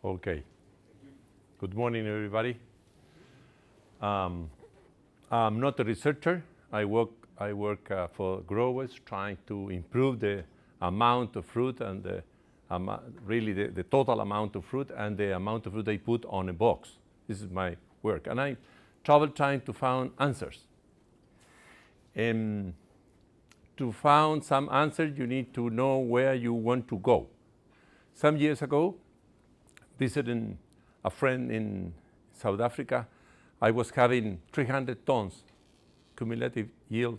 Okay. Good morning, everybody. I'm not a researcher. I work for growers, trying to improve the amount of fruit and the total amount of fruit and the amount of fruit they put on a box. This is my work, and I travel trying to find answers. To find some answers, you need to know where you want to go. Some years ago, visiting a friend in South Africa, I was having 300 tons cumulative yield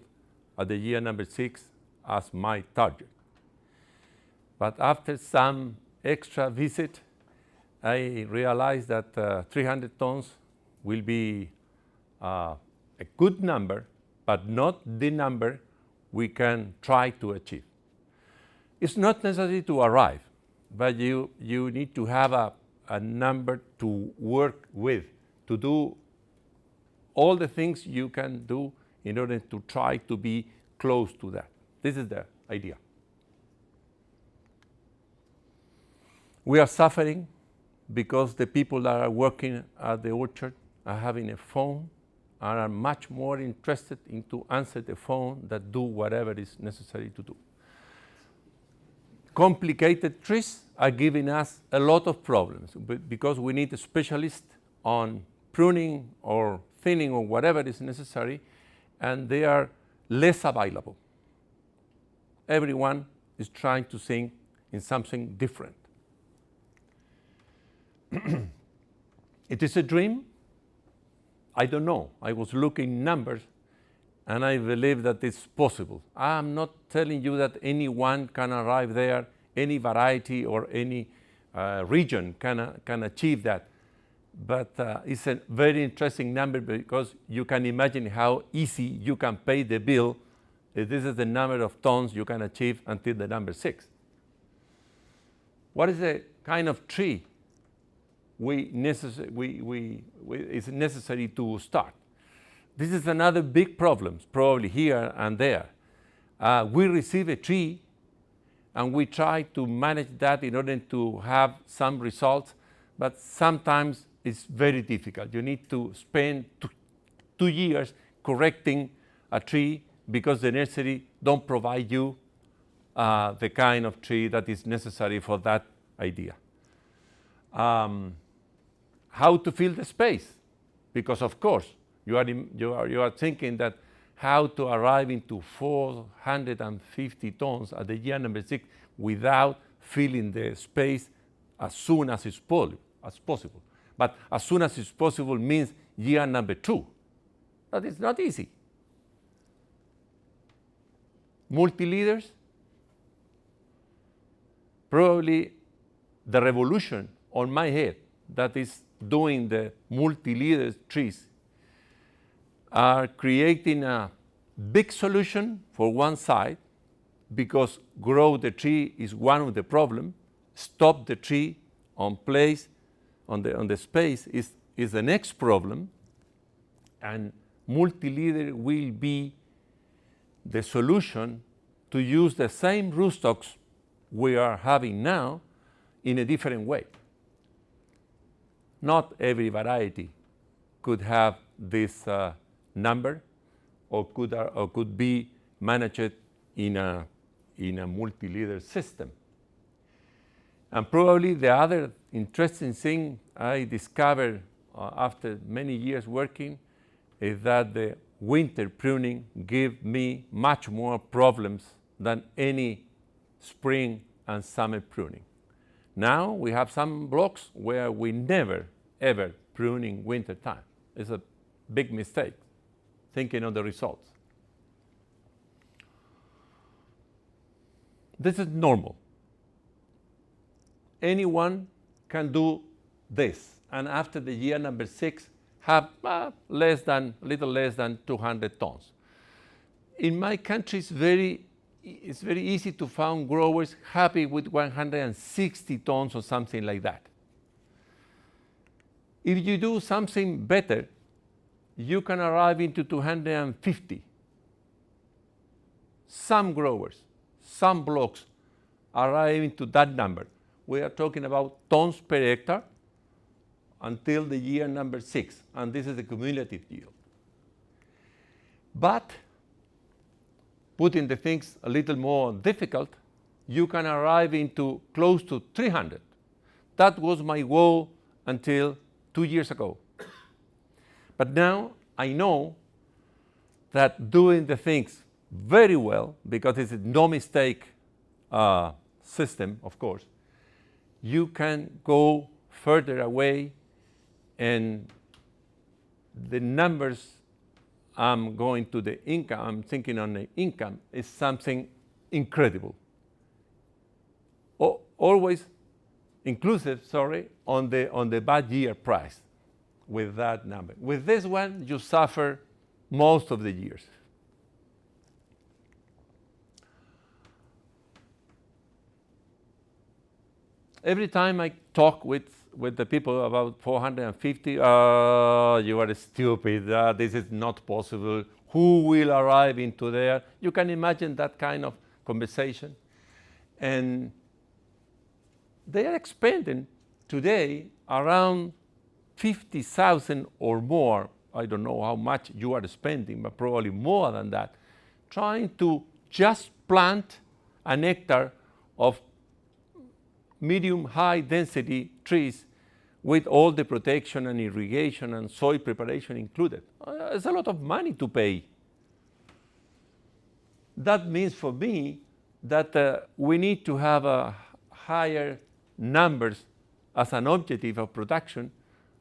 at the year number 6 as my target. But after some extra visit, I realized that 300 tons will be a good number, but not the number we can try to achieve. It's not necessary to arrive, but you need to have a number to work with, to do all the things you can do in order to try to be close to that. This is the idea. We are suffering because the people that are working at the orchard are having a phone and are much more interested in to answer the phone than do whatever is necessary to do. Complicated trees are giving us a lot of problems because we need a specialist on pruning or thinning or whatever is necessary, and they are less available. Everyone is trying to think in something different. It is a dream? I don't know. I was looking numbers, and I believe that it's possible. I'm not telling you that anyone can arrive there, any variety or any region can achieve that. But it's a very interesting number because you can imagine how easy you can pay the bill if this is the number of tons you can achieve until the number 6. What is the kind of tree is necessary to start? This is another big problem, probably here and there. We receive a tree and we try to manage that in order to have some results, but sometimes it's very difficult. You need to spend 2 years correcting a tree because the nursery don't provide you the kind of tree that is necessary for that idea. How to fill the space? Because of course you are thinking that how to arrive into 450 tons at the year number 6 without filling the space as soon as is possible. But as soon as is possible means year number 2. That is not easy. Multi-leaders, probably the revolution on my head that is doing the multi-leader trees are creating a big solution for one side, because grow the tree is one of the problems. Stop the tree on place, on the space is the next problem, and multi-leader will be the solution to use the same rootstocks we are having now in a different way. Not every variety could have this number or could be managed in a multi-leader system. And probably the other interesting thing I discovered after many years working is that the winter pruning gives me much more problems than any spring and summer pruning. Now we have some blocks where we never ever prune in winter time. It's a big mistake, thinking of the results. This is normal. Anyone can do this, and after the year number 6 have little less than 200 tons. In my country, it's very easy to find growers happy with 160 tons or something like that. If you do something better, you can arrive into 250. Some growers, some blocks arrive into that number. We are talking about tons per hectare until the year number 6, and this is the cumulative yield. But putting the things a little more difficult, you can arrive into close to 300. That was my goal until 2 years ago. But now I know that doing the things very well, because it's a no mistake system, of course, you can go further away, and the numbers I'm going to the income, I'm thinking on the income, is something incredible. Always inclusive, sorry, on the bad year price with that number. With this one, you suffer most of the years. Every time I talk with the people about 450, you are stupid, this is not possible, who will arrive into there? You can imagine that kind of conversation. And they are expending today around 50,000 or more. I don't know how much you are spending, but probably more than that, trying to just plant an hectare of medium high density trees with all the protection and irrigation and soil preparation included. It's a lot of money to pay. That means for me that we need to have higher numbers as an objective of production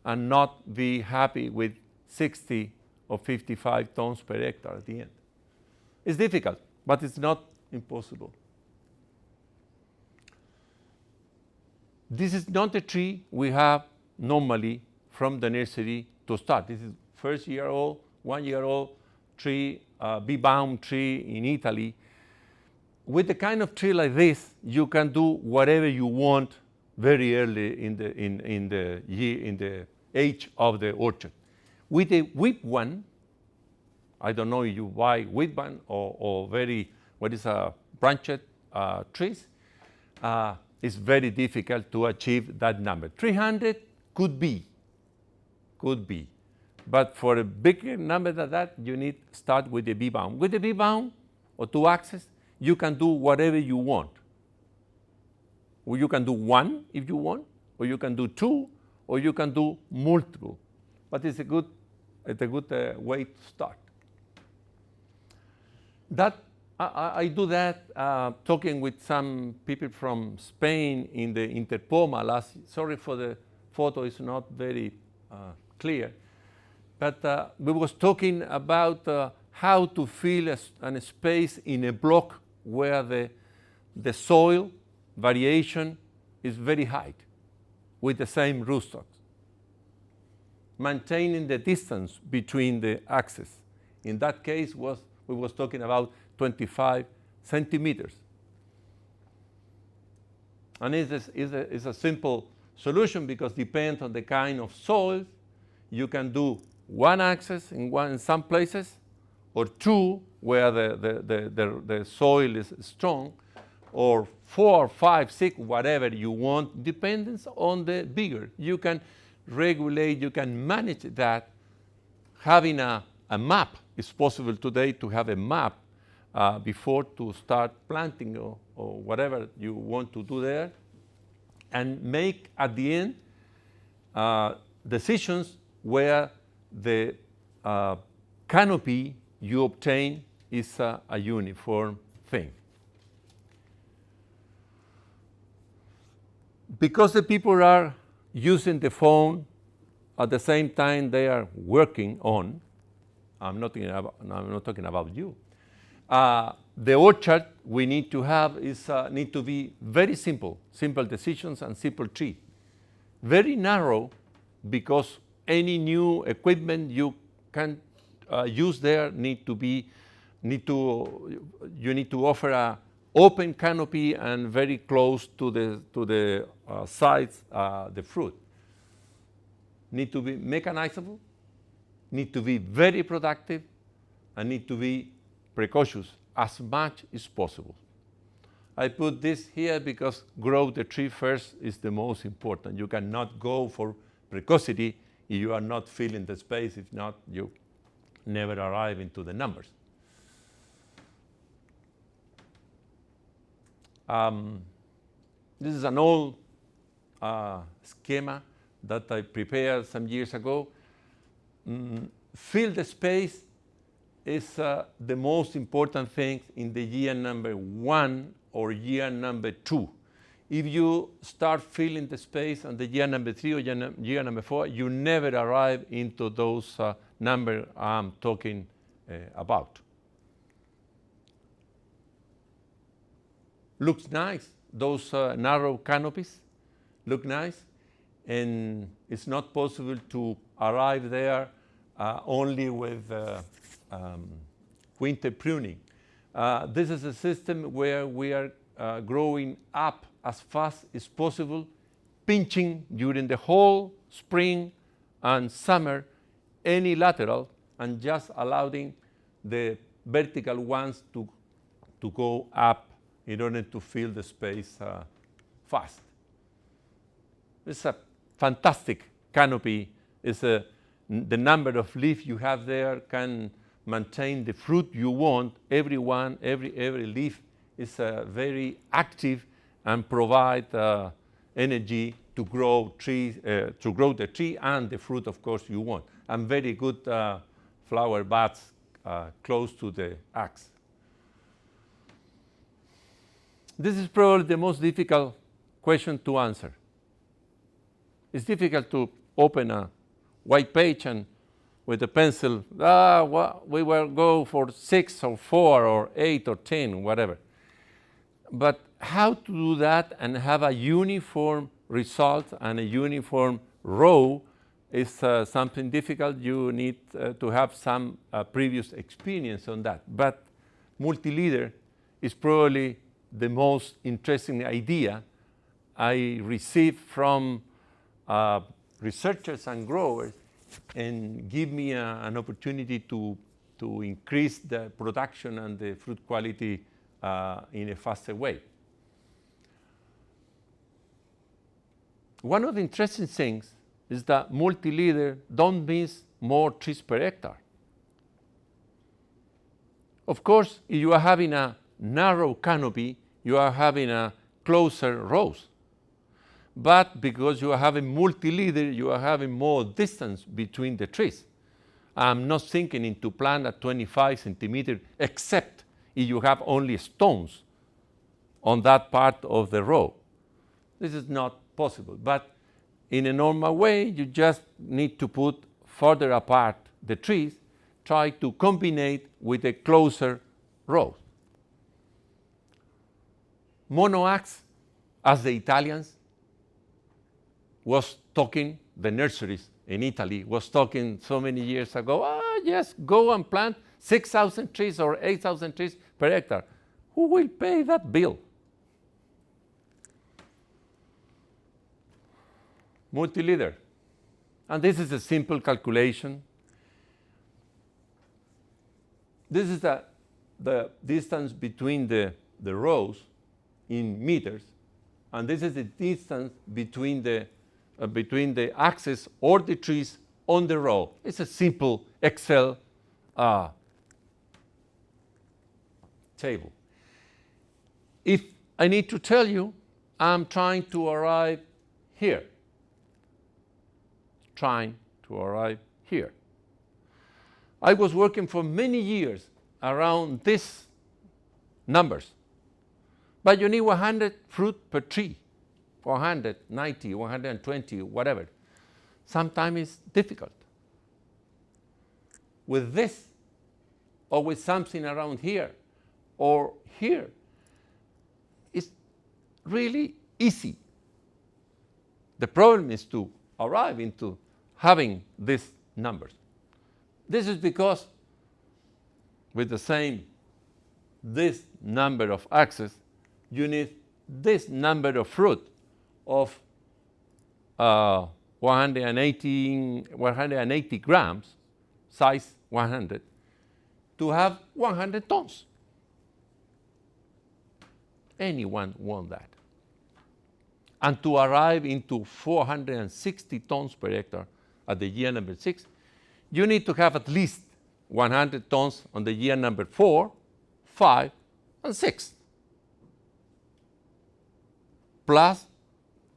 and not be happy with 60 or 55 tons per hectare at the end. It's difficult, but it's not impossible. This is not a tree we have normally from the nursery to start. This is first year old, 1 year old tree, bee-bound tree in Italy. With the kind of tree like this, you can do whatever you want very early in the age of the orchard. With a whip one, I don't know if you buy whip one or branched trees, it's very difficult to achieve that number. 300 could be. But for a bigger number than that, you need to start with the bee-bound. With the bee-bound or 2-axis, you can do whatever you want. Or you can do 1 if you want, or you can do 2, or you can do multiple. But it's a good way to start. I do that talking with some people from Spain in the Interpoma sorry for the photo, it's not very clear. But we was talking about how to fill a space in a block where the soil variation is very high with the same rootstocks. Maintaining the distance between the axes. In that case, we was talking about 25 centimeters. And it's a simple solution because it depends on the kind of soil. You can do 1 axis in some places, or 2 where the soil is strong, or 4, 5, 6, whatever you want, depends on the bigger. You can regulate, you can manage that. Having a map, it's possible today to have a map before to start planting or whatever you want to do there, and make at the end decisions where the canopy you obtain is a uniform thing. Because the people are using the phone at the same time they are working on, I'm not talking about you. The orchard we need to have need to be very simple decisions and simple tree. Very narrow, because any new equipment you can use there you need to offer a open canopy and very close to the sides the fruit. Need to be mechanizable, need to be very productive, and need to be precautious as much as possible. I put this here because grow the tree first is the most important. You cannot go for precocity if you are not filling the space. If not, you never arrive into the numbers. This is an old schema that I prepared some years ago. Fill the space is the most important thing in the year number 1 or year number 2. If you start filling the space on the year number 3 or year number 4, you never arrive into those numbers I'm talking about. Looks nice. Those narrow canopies look nice, and it's not possible to arrive there only with winter pruning. This is a system where we are growing up as fast as possible, pinching during the whole spring and summer any lateral, and just allowing the vertical ones to go up in order to fill the space fast. It's a fantastic canopy. The number of leaves you have there can maintain the fruit you want. Every leaf is very active and provide energy to grow the tree and the fruit, of course, you want. And very good flower buds close to the axe. This is probably the most difficult question to answer. It's difficult to open a white page and with a pencil, we will go for 6 or 4 or 8 or 10, whatever. But how to do that and have a uniform result and a uniform row is something difficult. You need to have some previous experience on that. But multi-leader is probably the most interesting idea I received from researchers and growers, and give me an opportunity to increase the production and the fruit quality in a faster way. One of the interesting things is that multi-leader don't mean more trees per hectare. Of course, if you are having a narrow canopy, you are having a closer rows. But because you are having multi-leader, you are having more distance between the trees. I'm not thinking into plant at 25 centimeters, except if you have only stones on that part of the row. This is not possible. But in a normal way, you just need to put further apart the trees, try to combine with a closer row. Monoaxe, as the Italians was talking, the nurseries in Italy was talking so many years ago, yes, go and plant 6,000 trees or 8,000 trees per hectare. Who will pay that bill? Multi-leader. And this is a simple calculation. This is the distance between the rows in meters, and this is the distance between the axes or the trees on the row. It's a simple Excel table. If I need to tell you, I'm trying to arrive here. I was working for many years around these numbers. But you need 100 fruit per tree, 190, 120, whatever. Sometimes it's difficult. With this, or with something around here, or here, it's really easy. The problem is to arrive into having these numbers. This is because with this number of axes, you need this number of fruit of 180 grams, size 100, to have 100 tons. Anyone want that. And to arrive into 460 tons per hectare at the year number 6, you need to have at least 100 tons on the year number 4, 5, and 6. Plus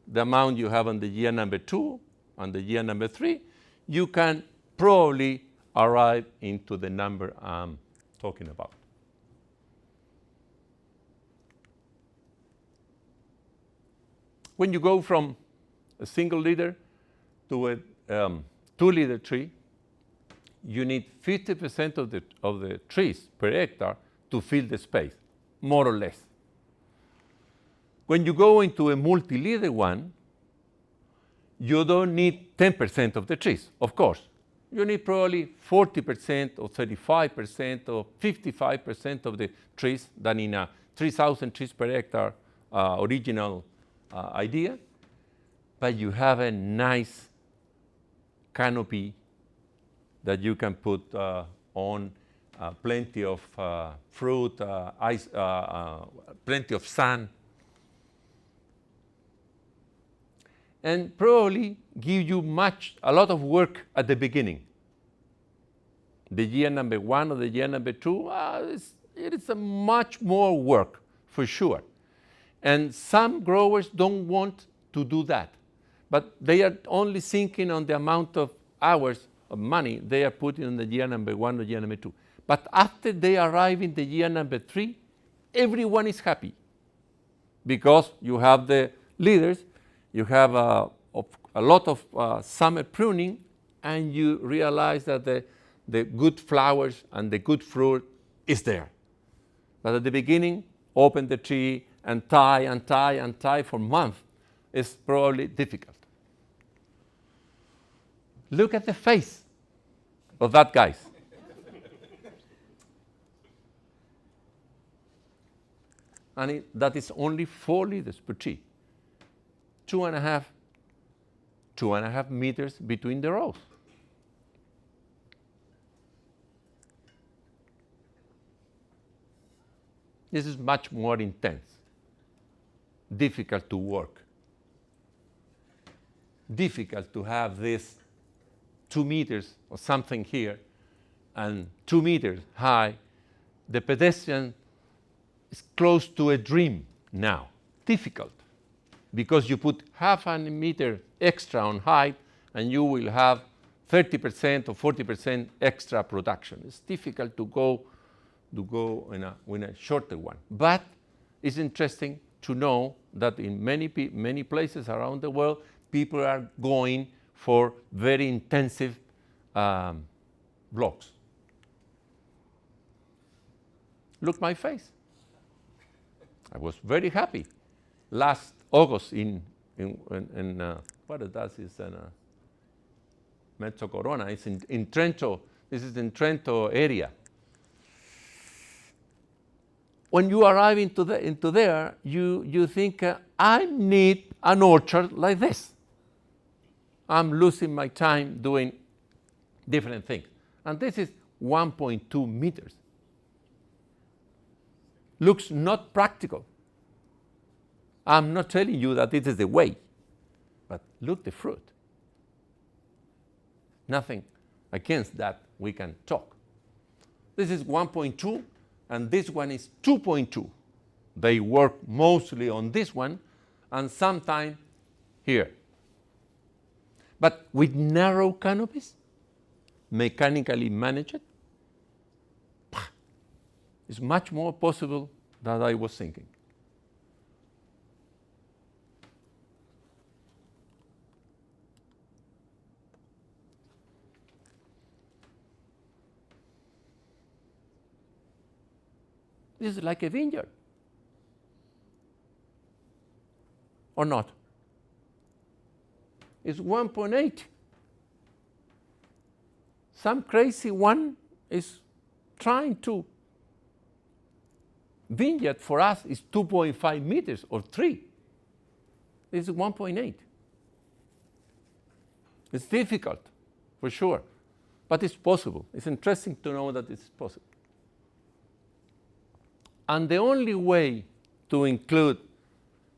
the amount you have on the year number 2 and the year number 3, you can probably arrive into the number I'm talking about. When you go from a single liter to a 2-liter tree, you need 50% of the trees per hectare to fill the space, more or less. When you go into a multi-liter one, you don't need 10% of the trees, of course. You need probably 40% or 35% or 55% of the trees than in a 3,000 trees per hectare original idea. But you have a nice canopy that you can put on plenty of fruit, ice, plenty of sun, and probably give you a lot of work at the beginning. The year number 1 or the year number 2, it is a much more work for sure. And some growers don't want to do that, but they are only thinking on the amount of hours of money they are putting in the year number 1 or year number 2. But after they arrive in the year number 3, everyone is happy because you have the leaders, you have a lot of summer pruning, and you realize that the good flowers and the good fruit is there. But at the beginning, open the tree and tie and tie and tie for months is probably difficult. Look at the face of that guy. And that is only 4 liters per tree. 2.5 meters between the rows. This is much more intense, difficult to work, difficult to have this 2 meters or something here and 2 meters high. The pedestrian is close to a dream now, difficult, because you put half a meter extra on height and you will have 30% or 40% extra production. It's difficult to go in a shorter one. But it's interesting to know that in many places around the world, people are going for very intensive blocks. Look my face. I was very happy. Last August in what it does is in Mezzo Corona. It's in Trento. This is in Trento area. When you arrive into there, you think, I need an orchard like this. I'm losing my time doing different things. And this is 1.2 meters. Looks not practical. I'm not telling you that it is the way, but look the fruit. Nothing against that we can talk. This is 1.2, and this one is 2.2. They work mostly on this one, and sometimes here. But with narrow canopies, mechanically managed, it's much more possible than I was thinking. This is like a vineyard. Or not? It's 1.8. Some crazy one is trying to. Vineyard for us is 2.5 meters or 3. This is 1.8. It's difficult, for sure, but it's possible. It's interesting to know that it's possible. And the only way to include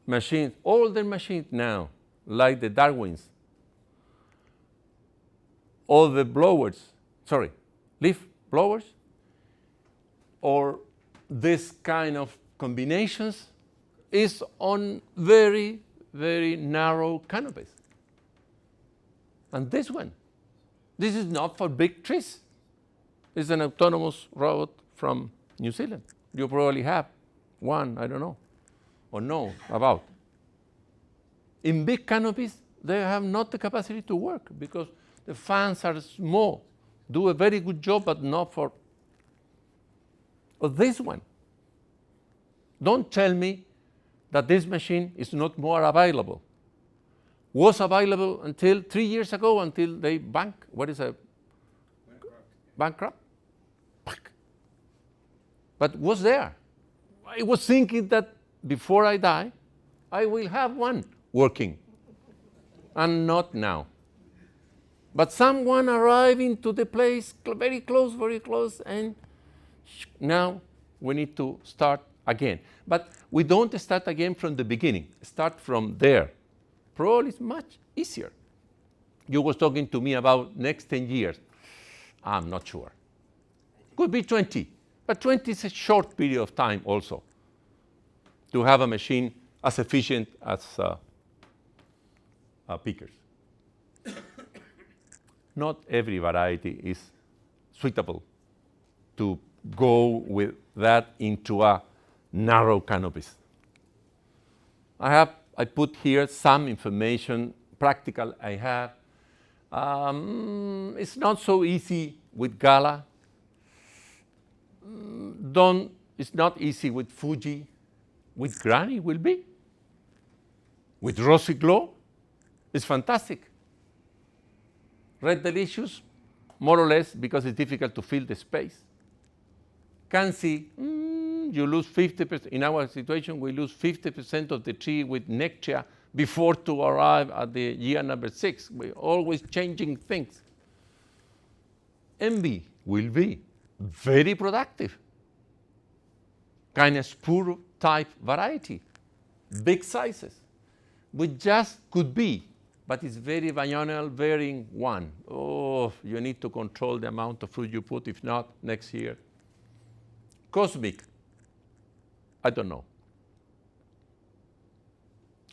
machines, older machines now, like the Darwins, or the leaf blowers, or this kind of combinations is on very, very narrow canopies. And this is not for big trees. It's an autonomous robot from New Zealand. You probably have one, I don't know, or know about. In big canopies, they have not the capacity to work because the fans are small, do a very good job, but not for. Or this one. Don't tell me that this machine is not more available. Was available until 3 years ago, until they bankrupt? But was there. I was thinking that before I die, I will have one working, and not now. But someone arriving to the place very close, and now we need to start again. But we don't start again from the beginning. Start from there. Probably it's much easier. You was talking to me about next 10 years. I'm not sure. Could be 20, but 20 is a short period of time also to have a machine as efficient as pickers. Not every variety is suitable to go with that into a narrow canopies. I put here some information, practical I have. It's not so easy with Gala. It's not easy with Fuji. With Granny will be. With Rosy Glow, it's fantastic. Red Delicious, more or less, because it's difficult to fill the space. Cancy, you lose 50%. In our situation, we lose 50% of the tree with Nectia before to arrive at the year number 6. We're always changing things. Envy will be very productive. Kind of spur type variety, big sizes, which just could be, but it's very biennial, varying one. Oh, you need to control the amount of fruit you put, if not, next year. Cosmic, I don't know.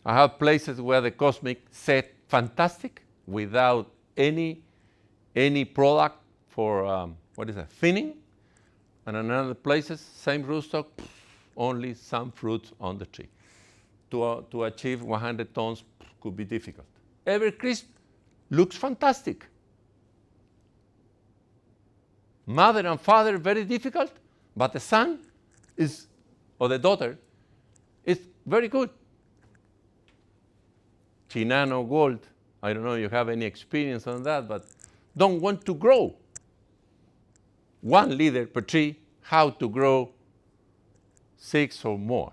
I have places where the Cosmic set fantastic without any product for, thinning. And in other places, same rootstock, only some fruits on the tree. To achieve 100 tons could be difficult. Evercrisp looks fantastic. Mother and father, very difficult, but the son or the daughter is very good. Chinano Gold, I don't know if you have any experience on that, but don't want to grow 1 liter per tree, how to grow 6 or more.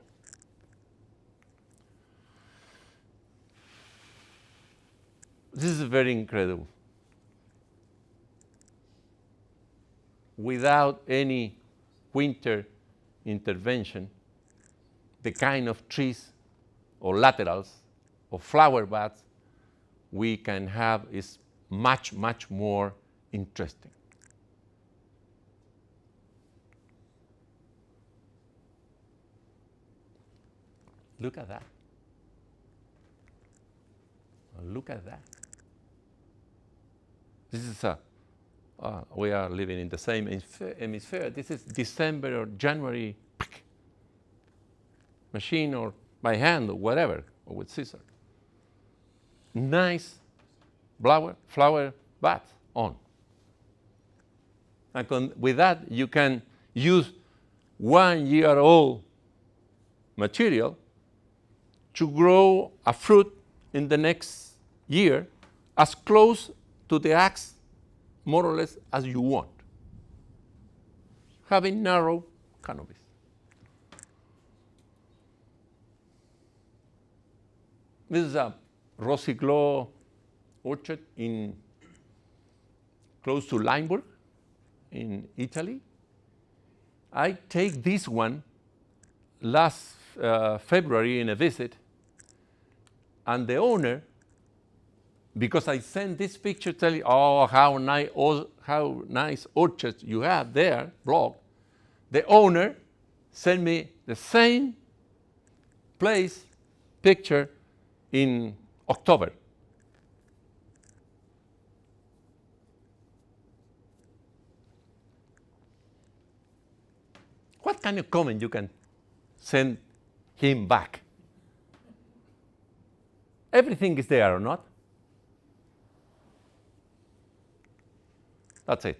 This is very incredible. Without any winter intervention, the kind of trees or laterals or flower beds we can have is much, much more interesting. Look at that. Look at that. This is we are living in the same hemisphere. This is December or January machine or by hand or whatever, or with scissors. Nice flower beds on. And with that, you can use 1-year-old material to grow a fruit in the next year as close to the axe, more or less, as you want, having narrow canopies. This is a Rosy Glow orchard close to Limburg in Italy. I take this one last February in a visit, And the owner, because I sent this picture telling, oh, how nice orchards you have there, blog, the owner sent me the same place picture in October. What kind of comment you can send him back? Everything is there or not? That's it.